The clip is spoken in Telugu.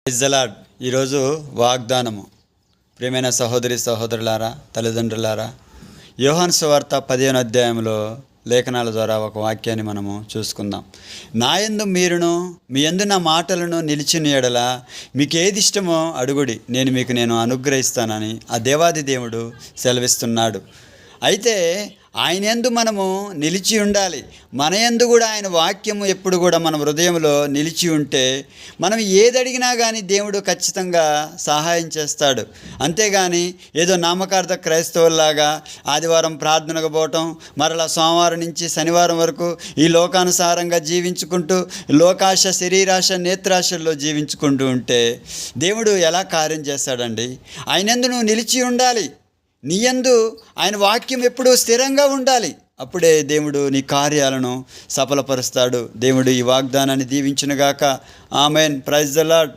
Praise the lord. ఈరోజు వాగ్దానము. ప్రియమైన సహోదరి సహోదరులారా, తల్లిదండ్రులారా, యోహాను సువార్త 10వ అధ్యాయంలో లేఖనాల ద్వారా ఒక వాక్యాన్ని మనము చూసుకుందాం. నా యందు మీరును మీ యందు నా మాటలను నిలిచిన యెడల మీకు ఏది ఇష్టమో అడుగుడి, నేను అనుగ్రహిస్తానని ఆ దేవాది దేవుడు సెలవిస్తున్నాడు. అయితే ఆయన యందు మనము నిలిచి ఉండాలి. మన యందు కూడా ఆయన వాక్యము ఎప్పుడు కూడా మన హృదయంలో నిలిచి ఉంటే మనం ఏది అడిగినా కానీ దేవుడు ఖచ్చితంగా సహాయం చేస్తాడు. అంతేగాని ఏదో నామకార్థ క్రైస్తవుల్లాగా ఆదివారం ప్రార్థనకు పోవటం, మరలా సోమవారం నుంచి శనివారం వరకు ఈ లోకానుసారంగా జీవించుకుంటూ లోకాశ, శరీరాశ, నేత్రాశల్లో జీవించుకుంటూ ఉంటే దేవుడు ఎలా కార్యం చేస్తాడండి? ఆయన యందు నువ్వు నిలిచి ఉండాలి. నీ యందు ఆయన వాక్యం ఎప్పుడూ స్థిరంగా ఉండాలి. అప్పుడే దేవుడు నీ కార్యాలను సఫలపరుస్తాడు. దేవుడు ఈ వాగ్దానాన్ని దీవించునుగాక. ఆమేన్. Praise the lord.